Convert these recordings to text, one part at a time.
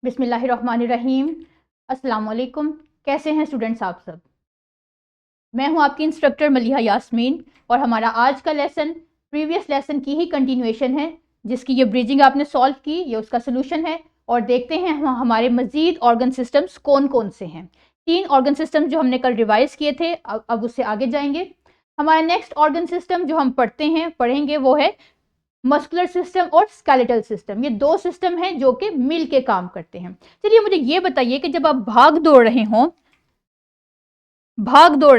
बिस्मिल्लाहिर्रहमानिर्रहीम। अस्सलाम वालेकुम। कैसे हैं स्टूडेंट्स आप सब? मैं हूं आपकी इंस्ट्रक्टर मलिहा यास्मीन और हमारा आज का लेसन प्रीवियस लेसन की ही कंटिन्यूएशन है, जिसकी ये ब्रिजिंग आपने सॉल्व की, ये उसका सोल्यूशन है। और देखते हैं हमारे मजीद ऑर्गन सिस्टम्स कौन कौन से हैं। 3 ऑर्गन सिस्टम जो हमने कल रिवाइज किए थे, अब उससे आगे जाएंगे। हमारा नेक्स्ट ऑर्गन सिस्टम जो हम पढ़ेंगे वो है मस्कुलर सिस्टम और स्केलेटल सिस्टम। ये 2 सिस्टम हैं जो कि मिल के काम करते हैं। चलिए मुझे ये बताइए कि जब आप भाग दौड़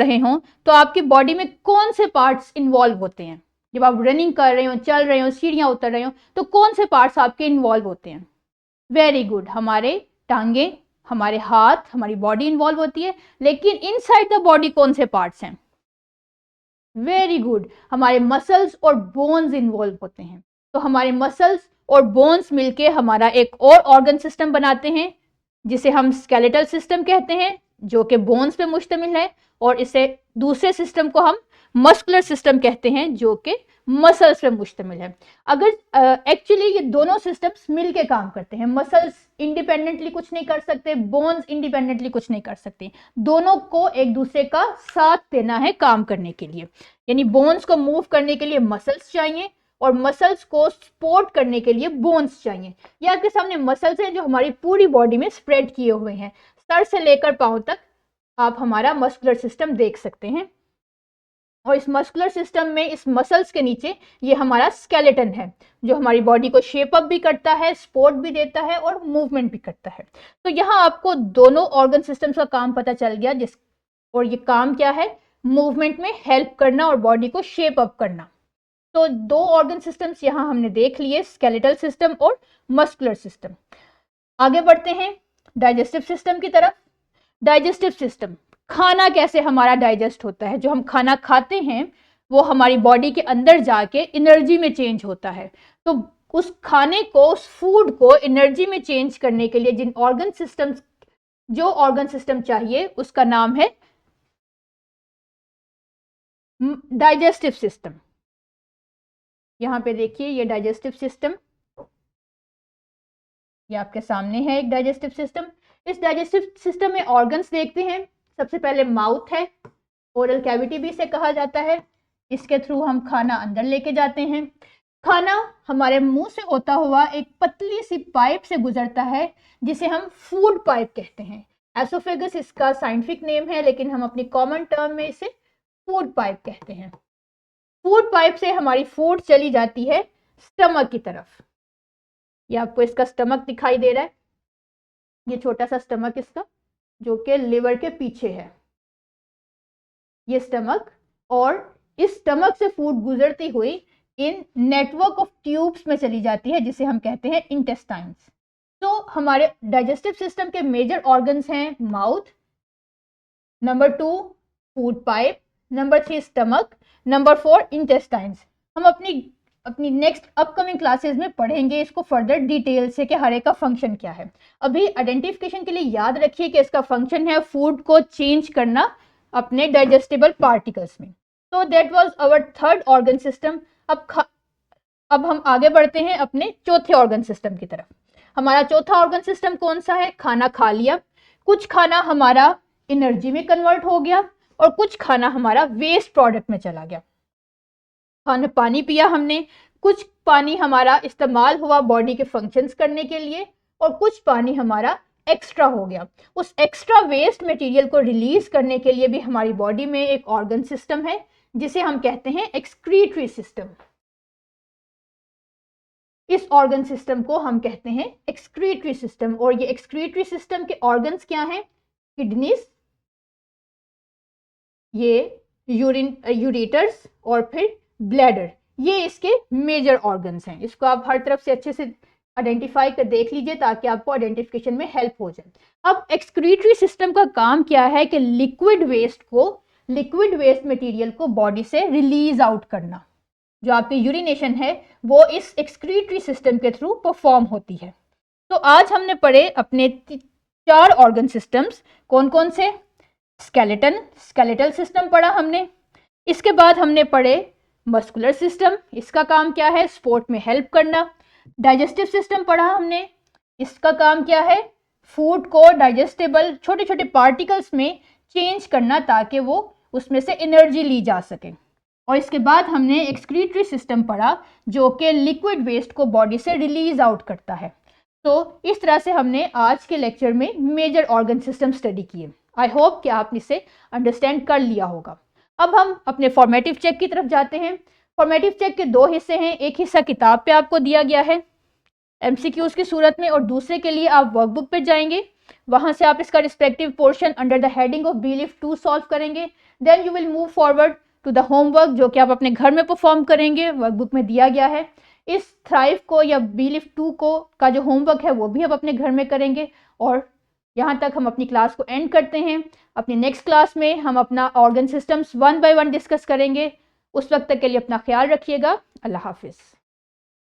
रहे हों तो आपकी बॉडी में कौन से पार्ट्स इन्वॉल्व होते हैं? जब आप रनिंग कर रहे हो, चल रहे हो, सीढ़ियां उतर रहे हो, तो कौन से पार्ट्स आपके इन्वॉल्व होते हैं? वेरी गुड, हमारे टांगे, हमारे हाथ, हमारी बॉडी इन्वॉल्व होती है। लेकिन इनसाइड द बॉडी कौन से पार्ट्स हैं? वेरी गुड, हमारे मसल्स और बोन्स इन्वॉल्व होते हैं। तो हमारे मसल्स और बोन्स मिलके हमारा एक और ऑर्गन सिस्टम बनाते हैं जिसे हम स्केलेटल सिस्टम कहते हैं, जो कि बोन्स पे मुश्तमिल है। और इसे दूसरे सिस्टम को हम मस्कुलर सिस्टम कहते हैं, जो कि मसल्स पे मुश्तमिल है। अगर एक्चुअली ये दोनों सिस्टम्स मिलके काम करते हैं। मसल्स इंडिपेंडेंटली कुछ नहीं कर सकते, बोन्स इंडिपेंडेंटली कुछ नहीं कर सकते। दोनों को एक दूसरे का साथ देना है काम करने के लिए। यानी बोन्स को मूव करने के लिए मसल्स चाहिए और मसल्स को सपोर्ट करने के लिए बोन्स चाहिए। ये आपके सामने मसल्स हैं जो हमारी पूरी बॉडी में स्प्रेड किए हुए हैं। सर से लेकर पांव तक आप हमारा मस्कुलर सिस्टम देख सकते हैं। और इस मस्कुलर सिस्टम में इस मसल्स के नीचे ये हमारा स्केलेटन है, जो हमारी बॉडी को शेप अप भी करता है, सपोर्ट भी देता है और मूवमेंट भी करता है। तो यहाँ आपको दोनों ऑर्गन सिस्टम्स का काम पता चल गया। और ये काम क्या है? मूवमेंट में हेल्प करना और बॉडी को शेप अप करना। तो 2 ऑर्गन सिस्टम्स यहाँ हमने देख लिए, स्केलेटल सिस्टम और मस्कुलर सिस्टम। आगे बढ़ते हैं डाइजेस्टिव सिस्टम की तरफ। डाइजेस्टिव सिस्टम, खाना कैसे हमारा डाइजेस्ट होता है? जो हम खाना खाते हैं वो हमारी बॉडी के अंदर जाके एनर्जी में चेंज होता है। तो उस खाने को, उस फूड को एनर्जी में चेंज करने के लिए जो ऑर्गन सिस्टम चाहिए उसका नाम है डाइजेस्टिव सिस्टम। यहां पे देखिए, ये डाइजेस्टिव सिस्टम, ये आपके सामने है एक डाइजेस्टिव सिस्टम। इस डाइजेस्टिव सिस्टम में ऑर्गन्स देखते हैं। सबसे पहले माउथ है, ओरल कैविटी भी इसे कहा जाता है। इसके थ्रू हम खाना अंदर लेके जाते हैं। खाना हमारे मुंह से होता हुआ एक पतली सी पाइप से गुजरता है जिसे हम फूड पाइप कहते हैं। एसोफेगस इसका साइंटिफिक नेम है, लेकिन हम अपनी कॉमन टर्म में इसे फूड पाइप कहते हैं। फूड पाइप से हमारी फूड चली जाती है स्टमक की तरफ। ये आपको इसका स्टमक दिखाई दे रहा है, ये छोटा सा स्टमक इसका, जो कि लिवर के पीछे है, ये स्टमक। और इस स्टमक से फूड गुजरती हुई इन नेटवर्क ऑफ ट्यूब्स में चली जाती है, जिसे हम कहते हैं इंटेस्टाइन्स। तो हमारे डाइजेस्टिव सिस्टम के मेजर ऑर्गन्स हैं mouth, number 2 food pipe, number 3 stomach, number 4 intestines. हम अपनी नेक्स्ट अपकमिंग क्लासेस में पढ़ेंगे इसको फर्दर डिटेल से कि हर एक का फंक्शन क्या है। अभी आइडेंटिफिकेशन के लिए याद रखिए कि इसका फंक्शन है फूड को चेंज करना अपने डाइजेस्टेबल पार्टिकल्स में। तो that was our third organ system. अब हम आगे बढ़ते हैं अपने चौथे ऑर्गन सिस्टम की तरफ। हमारा चौथा ऑर्गन सिस्टम कौन सा है? खाना खा लिया, कुछ खाना हमारा एनर्जी में कन्वर्ट हो गया और कुछ खाना हमारा वेस्ट प्रोडक्ट में चला गया। पानी पिया हमने, कुछ पानी हमारा इस्तेमाल हुआ बॉडी के फंक्शंस करने के लिए और कुछ पानी हमारा एक्स्ट्रा हो गया। उस एक्स्ट्रा वेस्ट मटेरियल को रिलीज करने के लिए भी हमारी बॉडी में एक ऑर्गन सिस्टम है जिसे हम कहते हैं एक्सक्रीटरी सिस्टम। इस ऑर्गन सिस्टम को हम कहते हैं एक्सक्रीटरी सिस्टम। और ये एक्सक्रीटरी सिस्टम के ऑर्गन्स क्या हैं? किडनीज, ये यूरेटर्स और फिर ब्लैडर, ये इसके मेजर ऑर्गन्स हैं। इसको आप हर तरफ से अच्छे से आइडेंटिफाई कर देख लीजिए ताकि आपको आइडेंटिफिकेशन में हेल्प हो जाए। अब एक्सक्रीटरी सिस्टम का काम क्या है कि लिक्विड वेस्ट मटेरियल को बॉडी से रिलीज आउट करना। जो आपकी यूरिनेशन है वो इस एक्सक्रीटरी सिस्टम के थ्रू परफॉर्म होती है। तो आज हमने पढ़े अपने 4 ऑर्गन सिस्टम्स। कौन कौन से? स्केलेटल सिस्टम पढ़ा हमने। इसके बाद हमने पढ़े मस्कुलर सिस्टम, इसका काम क्या है? सपोर्ट में हेल्प करना। डाइजेस्टिव सिस्टम पढ़ा हमने, इसका काम क्या है? फूड को डाइजेस्टेबल छोटे छोटे पार्टिकल्स में चेंज करना ताकि वो उसमें से एनर्जी ली जा सके। और इसके बाद हमने एक्सक्रीटरी सिस्टम पढ़ा जो कि लिक्विड वेस्ट को बॉडी से रिलीज आउट करता है। तो इस तरह से हमने आज के लेक्चर में मेजर ऑर्गन सिस्टम स्टडी किए। आई होप कि आपने इसे अंडरस्टैंड कर लिया होगा। अब हम अपने फॉर्मेटिव चेक की तरफ जाते हैं। फॉर्मेटिव चेक के दो हिस्से हैं, एक हिस्सा किताब पे आपको दिया गया है एमसीक्यूज की सूरत में, और दूसरे के लिए आप वर्कबुक पे जाएंगे, वहां से आप इसका respective portion under the heading of belief 2 solve करेंगे। Then you will move forward to the homework जो कि आप अपने घर में परफॉर्म करेंगे, वर्कबुक में दिया गया है। इस थ्राइव को या बीलिफ 2 को का जो होमवर्क है वो भी आप अपने घर में करेंगे। और यहाँ तक हम अपनी क्लास को एंड करते हैं। अपनी नेक्स्ट क्लास में हम अपना ऑर्गन सिस्टम्स 1 बाय 1 डिस्कस करेंगे। उस वक्त तक के लिए अपना ख्याल रखिएगा। अल्लाह हाफिज़।